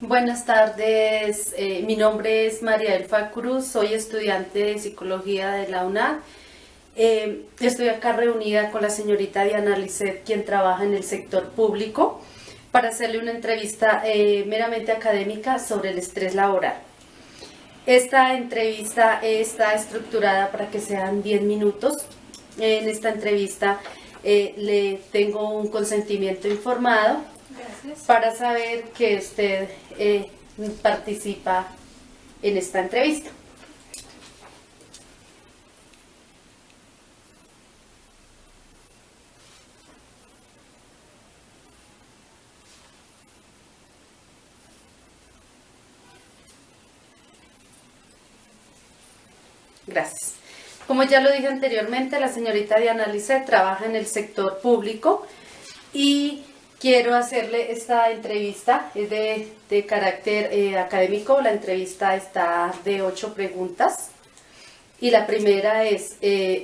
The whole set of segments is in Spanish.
Buenas tardes, mi nombre es María Elfa Cruz, soy estudiante de Psicología de la UNAD. Estoy acá reunida con la señorita Diana Lisset, quien trabaja en el sector público, para hacerle una entrevista meramente académica sobre el estrés laboral. Esta entrevista está estructurada para que sean 10 minutos. En esta entrevista le tengo un consentimiento informado. Gracias. Para saber que usted participa en esta entrevista. Gracias. Como ya lo dije anteriormente, la señorita Diana Lisset trabaja en el sector público y quiero hacerle esta entrevista, es de carácter académico. La entrevista está de 8 preguntas. Y la primera es,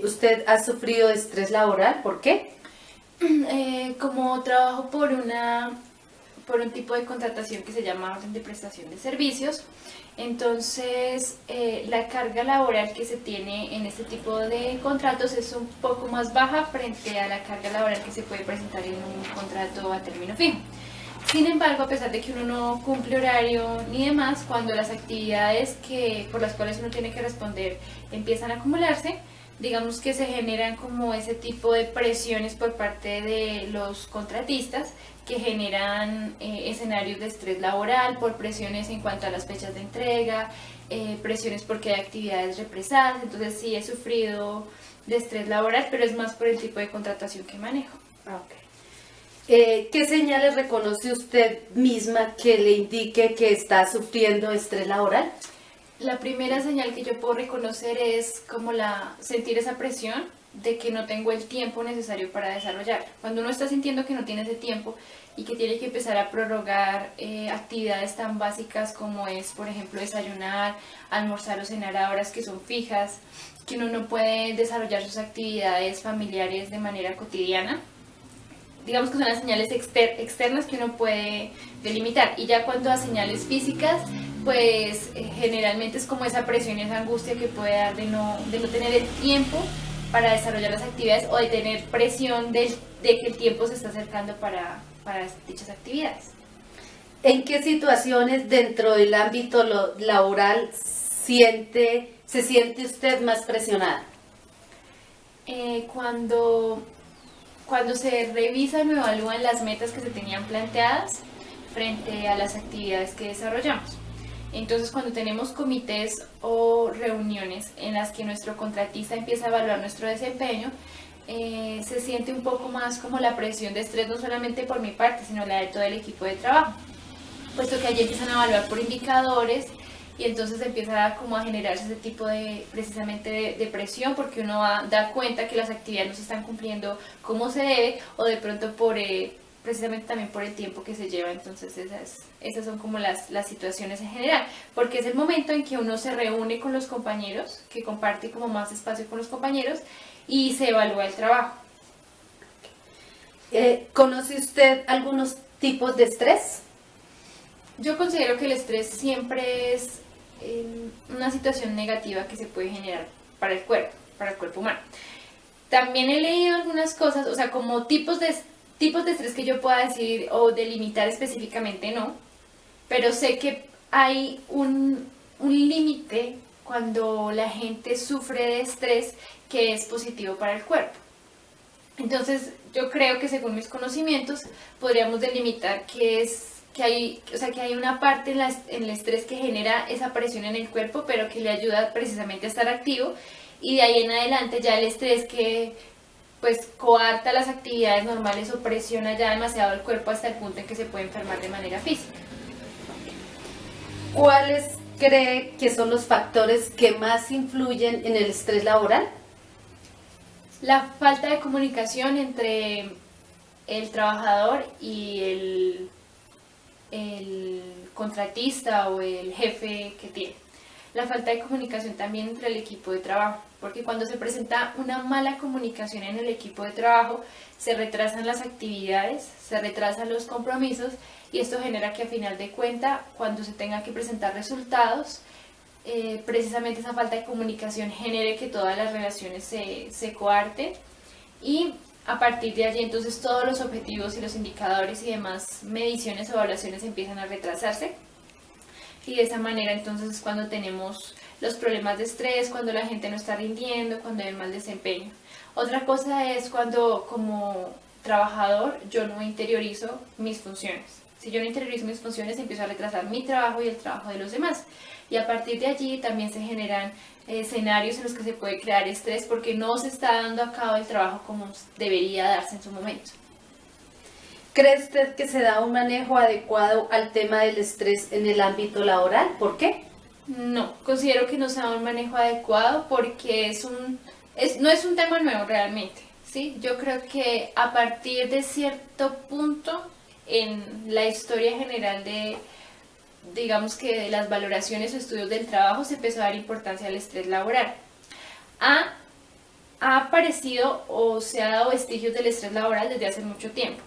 ¿usted ha sufrido de estrés laboral? ¿Por qué? Como trabajo por un tipo de contratación que se llama orden de prestación de servicios, entonces la carga laboral que se tiene en este tipo de contratos es un poco más baja frente a la carga laboral que se puede presentar en un contrato a término fijo. Sin embargo, a pesar de que uno no cumple horario ni demás, cuando las actividades por las cuales uno tiene que responder empiezan a acumularse, digamos que se generan como ese tipo de presiones por parte de los contratistas que generan escenarios de estrés laboral por presiones en cuanto a las fechas de entrega, presiones porque hay actividades represadas. Entonces sí he sufrido de estrés laboral, pero es más por el tipo de contratación que manejo. Okay. ¿Qué señales reconoce usted misma que le indique que está sufriendo estrés laboral? La primera señal que yo puedo reconocer es como sentir esa presión de que no tengo el tiempo necesario para desarrollar. Cuando uno está sintiendo que no tiene ese tiempo y que tiene que empezar a prorrogar actividades tan básicas como es, por ejemplo, desayunar, almorzar o cenar a horas que son fijas, que uno no puede desarrollar sus actividades familiares de manera cotidiana. Digamos que son las señales externas que uno puede delimitar. Y ya cuando a señales físicas, pues generalmente es como esa presión y esa angustia que puede dar de no tener el tiempo para desarrollar las actividades, o de tener presión de que el tiempo se está acercando para dichas actividades. ¿En qué situaciones dentro del ámbito laboral se siente usted más presionada? Cuando se revisan o evalúan las metas que se tenían planteadas frente a las actividades que desarrollamos. Entonces, cuando tenemos comités o reuniones en las que nuestro contratista empieza a evaluar nuestro desempeño, se siente un poco más como la presión de estrés, no solamente por mi parte, sino la de todo el equipo de trabajo, puesto que allí empiezan a evaluar por indicadores y entonces empieza como a generarse ese tipo precisamente de presión, porque uno da cuenta que las actividades no se están cumpliendo como se debe, o de pronto precisamente también por el tiempo que se lleva. Entonces esas son como las situaciones en general, porque es el momento en que uno se reúne con los compañeros, que comparte como más espacio con los compañeros y se evalúa el trabajo. ¿Conoce usted algunos tipos de estrés? Yo considero que el estrés siempre es una situación negativa que se puede generar para el cuerpo humano. También he leído algunas cosas, o sea, como tipos de estrés que yo pueda decir o delimitar específicamente, no, pero sé que hay un límite cuando la gente sufre de estrés que es positivo para el cuerpo. Entonces, yo creo que según mis conocimientos podríamos delimitar que hay una parte en el estrés que genera esa presión en el cuerpo, pero que le ayuda precisamente a estar activo, y de ahí en adelante ya el estrés que pues coarta las actividades normales o presiona ya demasiado el cuerpo hasta el punto en que se puede enfermar de manera física. ¿Cuáles cree que son los factores que más influyen en el estrés laboral? La falta de comunicación entre el trabajador y el contratista o el jefe que tiene. la falta de comunicación también entre el equipo de trabajo, porque cuando se presenta una mala comunicación en el equipo de trabajo, se retrasan las actividades, se retrasan los compromisos y esto genera que a final de cuenta, cuando se tenga que presentar resultados, precisamente esa falta de comunicación genere que todas las relaciones se coarten y a partir de allí entonces todos los objetivos y los indicadores y demás mediciones o evaluaciones empiezan a retrasarse y de esa manera entonces es cuando tenemos los problemas de estrés, cuando la gente no está rindiendo, cuando hay mal desempeño. Otra cosa es cuando como trabajador yo no interiorizo mis funciones. Si yo no interiorizo mis funciones empiezo a retrasar mi trabajo y el trabajo de los demás. Y a partir de allí también se generan escenarios en los que se puede crear estrés porque no se está dando a cabo el trabajo como debería darse en su momento. ¿Cree usted que se da un manejo adecuado al tema del estrés en el ámbito laboral? ¿Por qué? No, considero que no se da un manejo adecuado porque no es un tema nuevo realmente, ¿sí? Yo creo que a partir de cierto punto en la historia general digamos que de las valoraciones o estudios del trabajo se empezó a dar importancia al estrés laboral. Ha aparecido o se ha dado vestigios del estrés laboral desde hace mucho tiempo,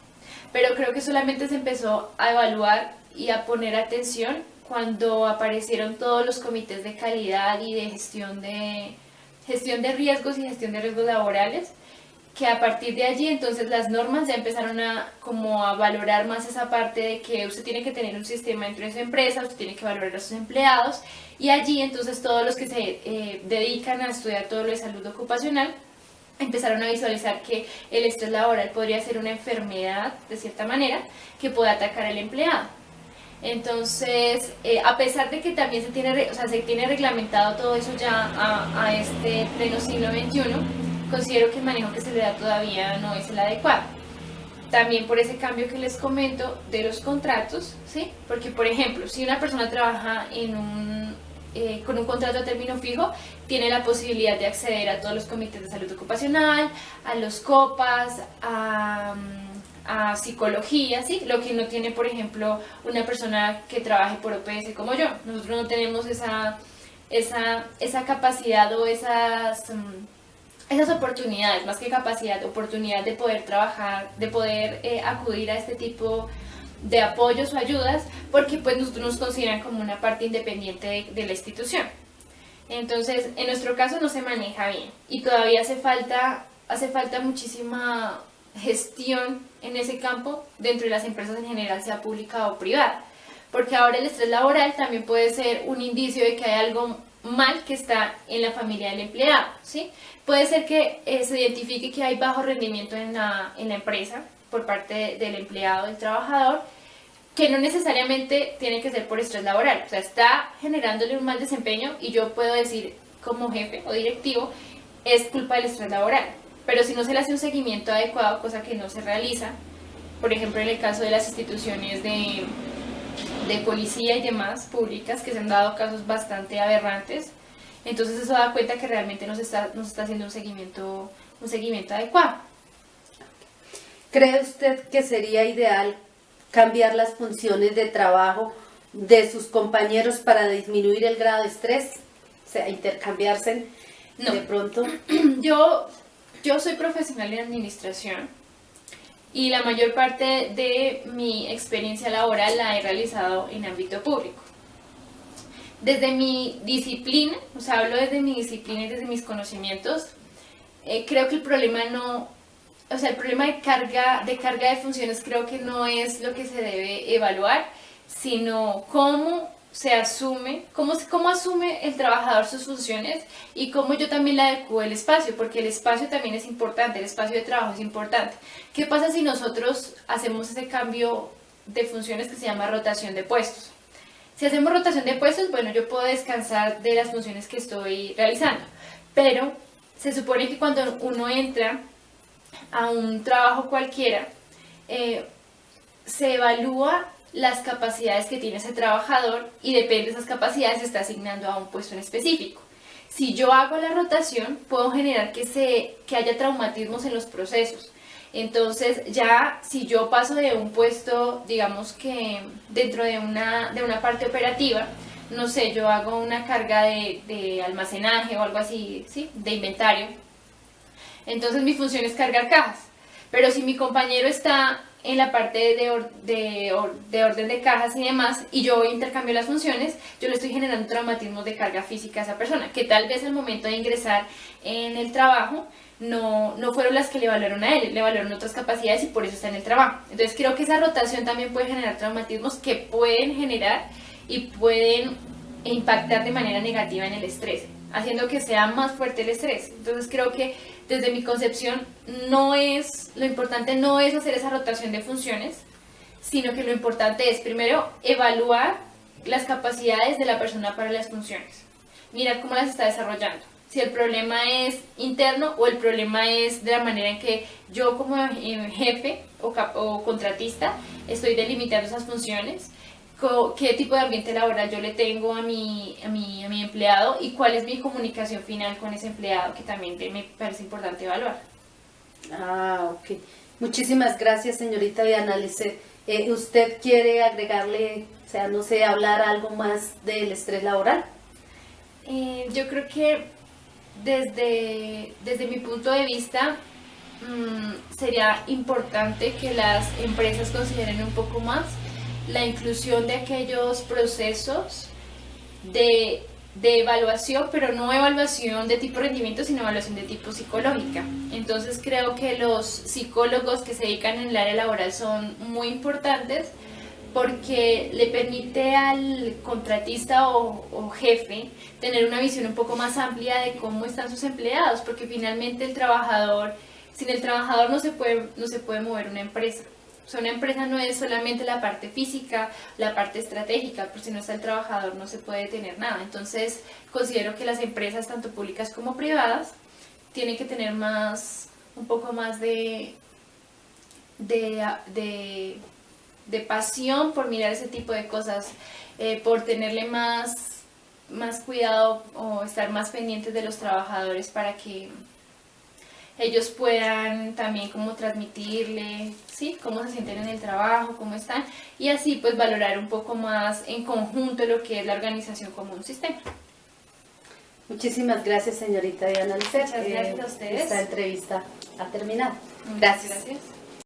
pero creo que solamente se empezó a evaluar y a poner atención cuando aparecieron todos los comités de calidad y de gestión de riesgos y gestión de riesgos laborales, que a partir de allí entonces las normas ya empezaron a valorar más esa parte de que usted tiene que tener un sistema dentro de su empresa, usted tiene que valorar a sus empleados y allí entonces todos los que se dedican a estudiar todo lo de salud ocupacional empezaron a visualizar que el estrés laboral podría ser una enfermedad de cierta manera que puede atacar al empleado. Entonces, a pesar de que también se tiene reglamentado todo eso ya a este pleno siglo XXI, considero que el manejo que se le da todavía no es el adecuado. También por ese cambio que les comento de los contratos, ¿sí? Porque, por ejemplo, si una persona trabaja con un contrato a término fijo, tiene la posibilidad de acceder a todos los comités de salud ocupacional, a los COPAS, a psicología, ¿sí? Lo que no tiene, por ejemplo, una persona que trabaje por OPS como yo. Nosotros no tenemos esa capacidad o esas oportunidades, más que capacidad, oportunidad de poder trabajar, de poder acudir a este tipo de apoyos o ayudas, porque pues nosotros nos consideran como una parte independiente de la institución. Entonces, en nuestro caso no se maneja bien y todavía hace falta muchísima gestión en ese campo dentro de las empresas en general, sea pública o privada, porque ahora el estrés laboral también puede ser un indicio de que hay algo mal que está en la familia del empleado, ¿sí? Puede ser que se identifique que hay bajo rendimiento en la empresa por parte del empleado, del trabajador, que no necesariamente tiene que ser por estrés laboral, o sea, está generándole un mal desempeño y yo puedo decir como jefe o directivo, es culpa del estrés laboral, pero si no se le hace un seguimiento adecuado, cosa que no se realiza, por ejemplo en el caso de las instituciones de policía y demás públicas, que se han dado casos bastante aberrantes, entonces eso da cuenta que realmente no se está haciendo un seguimiento adecuado. ¿Cree usted que sería ideal cambiar las funciones de trabajo de sus compañeros para disminuir el grado de estrés? O sea, intercambiarse de pronto. Yo soy profesional en administración y la mayor parte de mi experiencia laboral la he realizado en ámbito público. Desde mi disciplina, o sea, hablo desde mi disciplina y desde mis conocimientos, creo que el problema de carga de funciones creo que no es lo que se debe evaluar, sino cómo se asume, cómo asume el trabajador sus funciones y cómo yo también le adecuo el espacio, porque el espacio también es importante, el espacio de trabajo es importante. ¿Qué pasa si nosotros hacemos ese cambio de funciones que se llama rotación de puestos? Si hacemos rotación de puestos, bueno, yo puedo descansar de las funciones que estoy realizando, pero se supone que cuando uno entra a un trabajo cualquiera, se evalúa las capacidades que tiene ese trabajador y depende de esas capacidades se está asignando a un puesto en específico. Si yo hago la rotación, puedo generar que haya traumatismos en los procesos. Entonces ya si yo paso de un puesto, digamos que dentro de una parte operativa, no sé, yo hago una carga de almacenaje o algo así, ¿sí? De inventario. Entonces mi función es cargar cajas. Pero si mi compañero está en la parte de orden de cajas y demás, y yo intercambio las funciones, yo le estoy generando traumatismos de carga física a esa persona, que tal vez al momento de ingresar en el trabajo no fueron las que le valoraron a él, le valoraron otras capacidades y por eso está en el trabajo. Entonces creo que esa rotación también puede generar traumatismos que pueden generar y pueden impactar de manera negativa en el estrés, haciendo que sea más fuerte el estrés. Entonces creo que desde mi concepción lo importante no es hacer esa rotación de funciones, sino que lo importante es primero evaluar las capacidades de la persona para las funciones, mirar cómo las está desarrollando, si el problema es interno o el problema es de la manera en que yo como jefe o contratista estoy delimitando esas funciones, qué tipo de ambiente laboral yo le tengo a mi empleado y cuál es mi comunicación final con ese empleado, que también me parece importante evaluar. Ah, ok. Muchísimas gracias, señorita Diana Lisset. ¿Usted quiere agregarle, o sea, no sé, hablar algo más del estrés laboral? Yo creo que desde mi punto de vista sería importante que las empresas consideren un poco más la inclusión de aquellos procesos de evaluación, pero no evaluación de tipo rendimiento, sino evaluación de tipo psicológica. Entonces creo que los psicólogos que se dedican en el área laboral son muy importantes porque le permite al contratista o jefe tener una visión un poco más amplia de cómo están sus empleados, porque finalmente sin el trabajador no se puede mover una empresa. O sea, una empresa no es solamente la parte física, la parte estratégica, porque si no está el trabajador no se puede tener nada. Entonces, considero que las empresas, tanto públicas como privadas, tienen que tener un poco más de pasión por mirar ese tipo de cosas, por tenerle más cuidado o estar más pendientes de los trabajadores para que ellos puedan también como transmitirle, ¿sí?, cómo se sienten en el trabajo, cómo están, y así pues valorar un poco más en conjunto lo que es la organización como un sistema. Muchísimas gracias, señorita Diana Lisset. Muchas gracias a ustedes. Esta entrevista ha terminado. Gracias. Gracias.